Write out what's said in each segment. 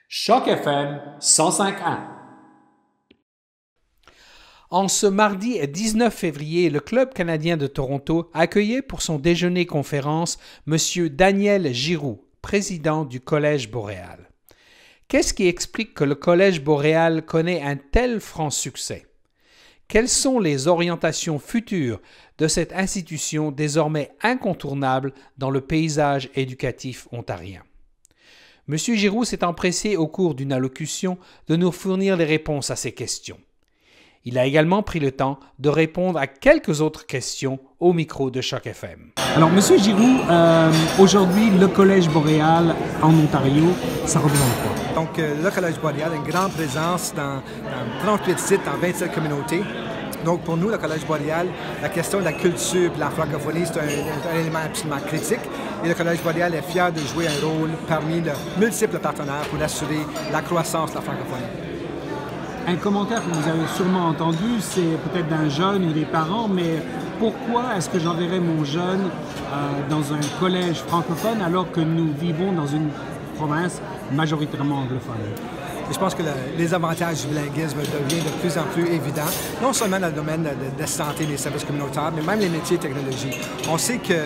Choc FM 105.1. En ce mardi 19 février, le Club canadien de Toronto accueillait pour son déjeuner-conférence M. Daniel Giroux, président du Collège Boréal. Qu'est-ce qui explique que le Collège Boréal connaît un tel franc succès? Quelles sont les orientations futures de cette institution désormais incontournable dans le paysage éducatif ontarien? M. Giroux s'est empressé au cours d'une allocution de nous fournir les réponses à ces questions. Il a également pris le temps de répondre à quelques autres questions au micro de Choc FM. Alors, M. Giroux, aujourd'hui, le Collège Boréal en Ontario, ça représente quoi? Donc, le Collège Boréal a une grande présence dans 38 sites, dans 27 communautés. Donc, pour nous, le Collège Boréal, la question de la culture et de la francophonie, c'est un élément absolument critique. Et le Collège Boréal est fier de jouer un rôle parmi de multiples partenaires pour assurer la croissance de la francophonie. Un commentaire que vous avez sûrement entendu, c'est peut-être d'un jeune ou des parents, mais pourquoi est-ce que j'enverrais mon jeune dans un collège francophone alors que nous vivons dans une province majoritairement anglophone? Et je pense que les avantages du bilinguisme deviennent de plus en plus évidents, non seulement dans le domaine de la santé et des services communautaires, mais même les métiers et technologies. On sait qu'il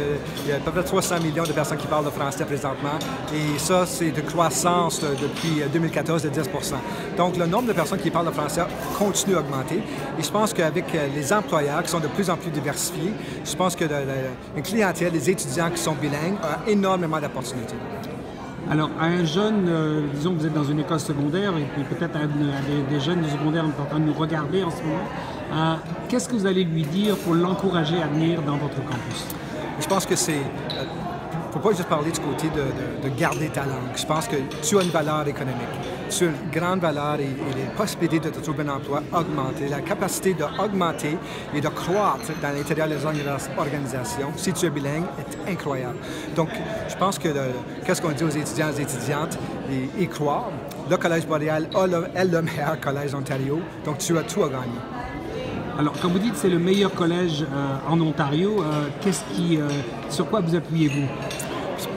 y a à peu près 300 millions de personnes qui parlent le français présentement, et ça, c'est de croissance depuis 2014 de 10 %. Donc, le nombre de personnes qui parlent le français continue à augmenter. Et je pense qu'avec les employeurs qui sont de plus en plus diversifiés, je pense que une clientèle, des étudiants qui sont bilingues, a énormément d'opportunités. Alors, à un jeune, disons que vous êtes dans une école secondaire et puis peut-être des jeunes du secondaire sont en train de nous regarder en ce moment, qu'est-ce que vous allez lui dire pour l'encourager à venir dans votre campus? Je pense que c'est... Il ne faut pas juste parler du côté de garder ta langue. Je pense que tu as une valeur économique. Tu as une grande valeur et les possibilités de te trouver un emploi augmentées. La capacité d'augmenter et de croître dans l'intérieur des organisations, si tu es bilingue, est incroyable. Donc, je pense que qu'est-ce qu'on dit aux étudiants et aux étudiantes, y croire. Le Collège Boréal est le meilleur collège d'Ontario, donc tu as tout à gagner. Alors, quand vous dites que c'est le meilleur collège en Ontario, sur quoi vous appuyez-vous?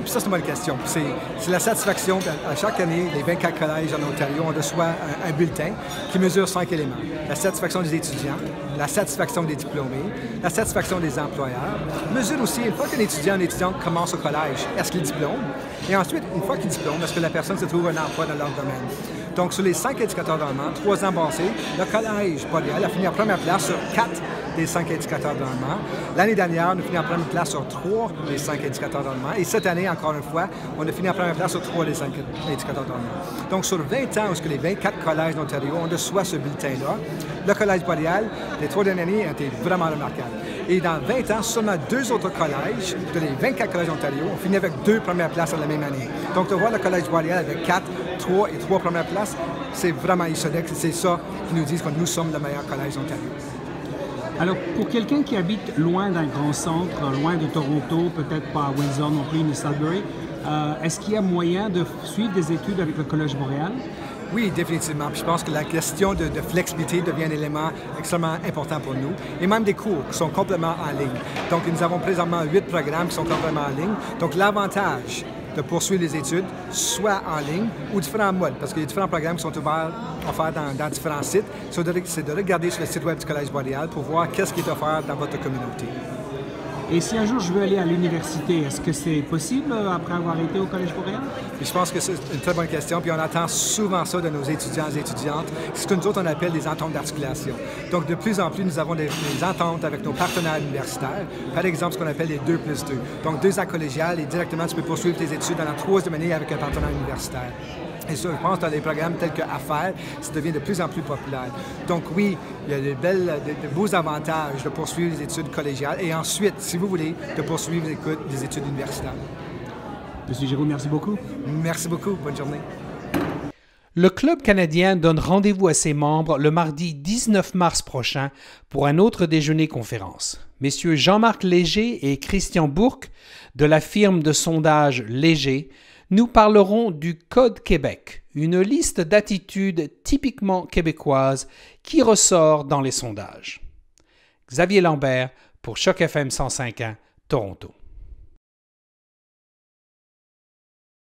Ça, c'est une bonne question. C'est la satisfaction. À chaque année, les 24 collèges en Ontario, on reçoit un bulletin qui mesure 5 éléments. La satisfaction des étudiants, la satisfaction des diplômés, la satisfaction des employeurs. Mesure aussi, une fois qu'un étudiant ou une étudiante commence au collège, est-ce qu'il diplôme? Et ensuite, une fois qu'il diplôme, est-ce que la personne se trouve un emploi dans leur domaine? Donc, sur les 5 indicateurs de rendement, 3 ans passés, le Collège Boréal a fini en première place sur 4 des 5 indicateurs de rendement. L'année dernière, on a fini en première place sur 3 des 5 indicateurs de rendement. Et cette année, encore une fois, on a fini en première place sur 3 des 5 indicateurs de rendement. Donc, sur 20 ans, où les 24 collèges d'Ontario, on reçoit ce bulletin-là, le Collège Boréal, les 3 dernières années, a été vraiment remarquable. Et dans 20 ans, seulement 2 autres collèges, de les 24 collèges d'Ontario, ont fini avec 2 premières places la même année. Donc, de voir le Collège Boréal avec 4, 3 et 3 premières places, c'est vraiment historique. C'est ça qui nous dit que nous sommes le meilleur collège d'Ontario. Alors, pour quelqu'un qui habite loin d'un grand centre, loin de Toronto, peut-être pas à Windsor non plus, ni Sudbury, est-ce qu'il y a moyen de suivre des études avec le Collège Boréal? Oui, définitivement. Puis je pense que la question de flexibilité devient un élément extrêmement important pour nous. Et même des cours qui sont complètement en ligne. Donc, nous avons présentement 8 programmes qui sont complètement en ligne. Donc, l'avantage de poursuivre les études, soit en ligne ou différents modes, parce qu'il y a différents programmes qui sont offerts dans différents sites. C'est de regarder sur le site web du Collège Boréal pour voir qu'est-ce qui est offert dans votre communauté. Et si un jour je veux aller à l'université, est-ce que c'est possible après avoir été au Collège Boréal? Et je pense que c'est une très bonne question, puis on entend souvent ça de nos étudiants et étudiantes. C'est ce que nous autres, on appelle des ententes d'articulation. Donc, de plus en plus, nous avons des ententes avec nos partenaires universitaires. Par exemple, ce qu'on appelle les 2+2. Donc, 2 ans collégial et directement, tu peux poursuivre tes études dans la 3e année avec un partenaire universitaire. Et ça, je pense, dans des programmes tels que Affaires, ça devient de plus en plus populaire. Donc oui, il y a de beaux avantages de poursuivre les études collégiales et ensuite, si vous voulez, de poursuivre des études universitaires. Monsieur Giroux, merci beaucoup. Merci beaucoup. Bonne journée. Le Club canadien donne rendez-vous à ses membres le mardi 19 mars prochain pour un autre déjeuner-conférence. Messieurs Jean-Marc Léger et Christian Bourque de la firme de sondage Léger nous parlerons du Code Québec, une liste d'attitudes typiquement québécoises qui ressort dans les sondages. Xavier Lambert pour Choc FM 105.1, Toronto.